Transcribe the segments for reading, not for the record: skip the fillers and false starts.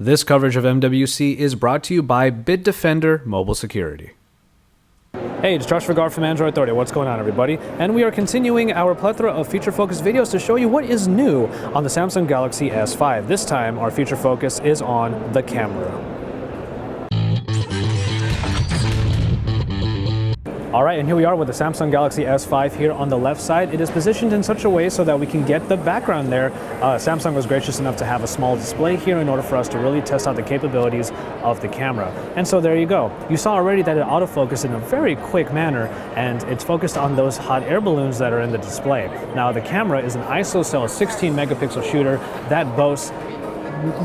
This coverage of MWC is brought to you by Bitdefender Mobile Security. Hey, it's Josh Vergara from Android Authority. What's going on, everybody? And we are continuing our plethora of feature focus videos to show you what is new on the Samsung Galaxy S5. This time, our feature focus is on the camera. All right, and here we are with the Samsung Galaxy S5 here on the left side. It is positioned in such a way so that we can get the background there. Samsung was gracious enough to have a small display here in order for us to really test out the capabilities of the camera. And so there you go. You saw already that it autofocused in a very quick manner, and it's focused on those hot air balloons that are in the display. Now, the camera is an ISOCELL 16 megapixel shooter that boasts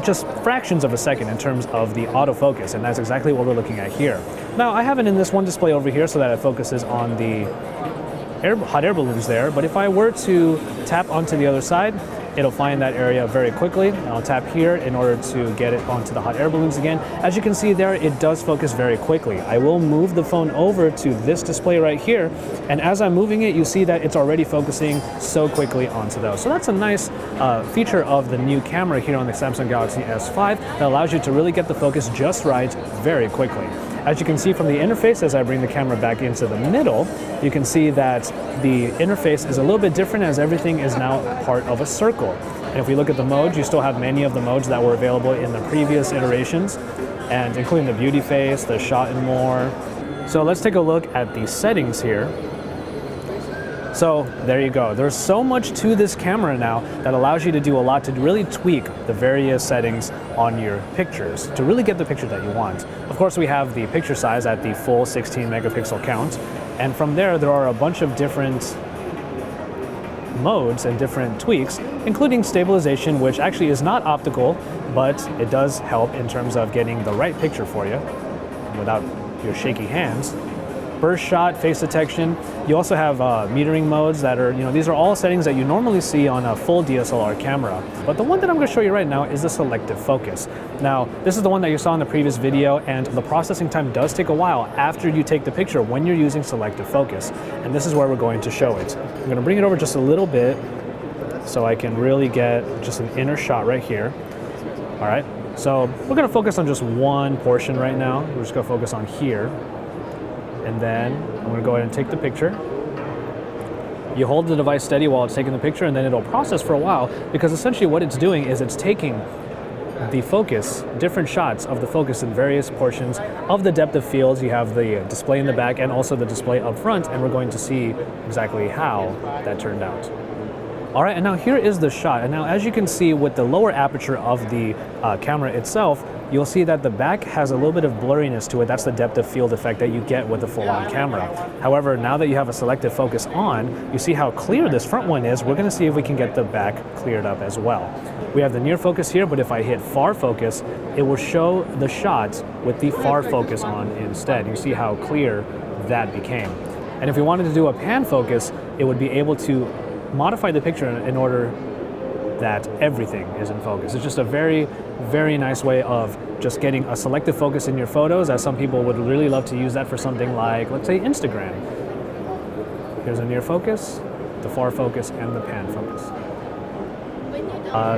just fractions of a second in terms of the autofocus, and that's exactly what we're looking at here. Now, I have it in this one display over here so that it focuses on the hot air balloons there, but if I were to tap onto the other side, it'll find that area very quickly. I'll tap here in order to get it onto the hot air balloons again. As you can see there, it does focus very quickly. I will move the phone over to this display right here, and as I'm moving it, you see that it's already focusing so quickly onto those. So that's a nice feature of the new camera here on the Samsung Galaxy S5 that allows you to really get the focus just right very quickly. As you can see from the interface, as I bring the camera back into the middle, you can see that the interface is a little bit different as everything is now part of a circle. And if we look at the modes, you still have many of the modes that were available in the previous iterations, and including the beauty face, the shot and more. So let's take a look at the settings here. So there you go. There's so much to this camera now that allows you to do a lot to really tweak the various settings on your pictures to really get the picture that you want. Of course, we have the picture size at the full 16 megapixel count. And from there are a bunch of different modes and different tweaks, including stabilization, which actually is not optical, but it does help in terms of getting the right picture for you without your shaky hands. Burst shot, face detection. You also have metering modes that are, these are all settings that you normally see on a full DSLR camera. But the one that I'm going to show you right now is the selective focus. Now, this is the one that you saw in the previous video, and the processing time does take a while after you take the picture when you're using selective focus. And this is where we're going to show it. I'm going to bring it over just a little bit so I can really get just an inner shot right here. All right, so we're going to focus on just one portion right now. We're just going to focus on here. And then I'm going to go ahead and take the picture. You hold the device steady while it's taking the picture, and then it'll process for a while, because essentially what it's doing is it's taking the focus, different shots of the focus in various portions of the depth of field. You have the display in the back and also the display up front, and we're going to see exactly how that turned out. All right, and now here is the shot. And now as you can see with the lower aperture of the camera itself, you'll see that the back has a little bit of blurriness to it. That's the depth of field effect that you get with the full-on camera. However, now that you have a selective focus on, you see how clear this front one is. We're gonna see if we can get the back cleared up as well. We have the near focus here, but if I hit far focus, it will show the shot with the far focus on instead. You see how clear that became. And if we wanted to do a pan focus, it would be able to modify the picture in order that everything is in focus. It's just a very, very nice way of just getting a selective focus in your photos, as some people would really love to use that for something like, let's say, Instagram. Here's a near focus, the far focus, and the pan focus.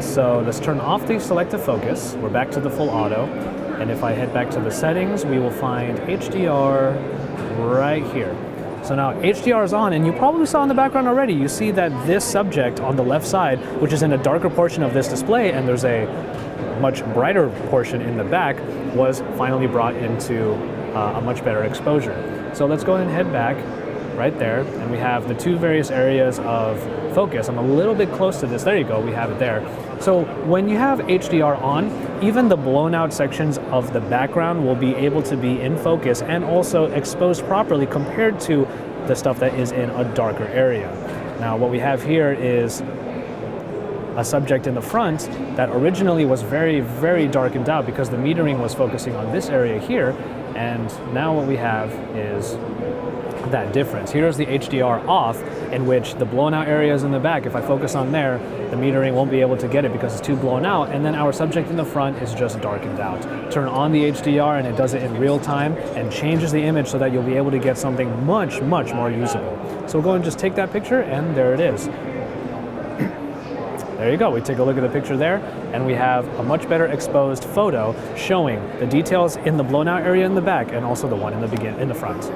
So let's turn off the selective focus. We're back to the full auto. And if I head back to the settings, we will find HDR right here. So now HDR is on, and you probably saw in the background already, you see that this subject on the left side, which is in a darker portion of this display, and there's a much brighter portion in the back, was finally brought into a much better exposure. So let's go ahead and head back right there, and we have the two various areas of focus. I'm a little bit close to this. There you go, we have it there. So when you have HDR on, even the blown out sections of the background will be able to be in focus and also exposed properly compared to the stuff that is in a darker area. Now what we have here is a subject in the front that originally was very, very darkened out because the metering was focusing on this area here, and now what we have is that difference. Here's the HDR off, in which the blown out areas in the back, if I focus on there, the metering won't be able to get it because it's too blown out, and then our subject in the front is just darkened out. Turn on the HDR and it does it in real time and changes the image so that you'll be able to get something much, much more usable. So we'll go and just take that picture, and there it is. There you go. We take a look at the picture there, and we have a much better exposed photo showing the details in the blown out area in the back and also the one in the front.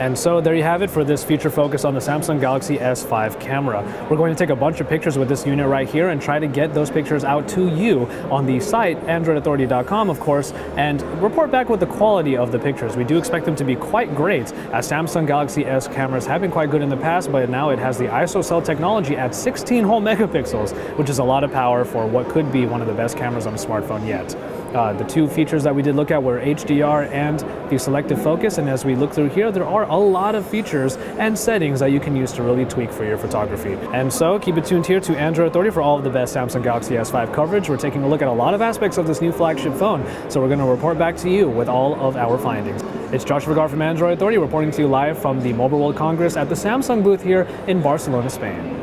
And so there you have it for this feature focus on the Samsung Galaxy S5 camera. We're going to take a bunch of pictures with this unit right here and try to get those pictures out to you on the site, androidauthority.com, of course, and report back with the quality of the pictures. We do expect them to be quite great, as Samsung Galaxy S cameras have been quite good in the past, but now it has the ISOCELL technology at 16 whole megapixels, which is a lot of power for what could be one of the best cameras on a smartphone yet. The two features that we did look at were HDR and the selective focus, and as we look through here, there are a lot of features and settings that you can use to really tweak for your photography. And so keep it tuned here to Android Authority for all of the best Samsung Galaxy S5 coverage. We're taking a look at a lot of aspects of this new flagship phone, so we're going to report back to you with all of our findings. It's Josh Vergara from Android Authority reporting to you live from the Mobile World Congress at the Samsung booth here in Barcelona, Spain.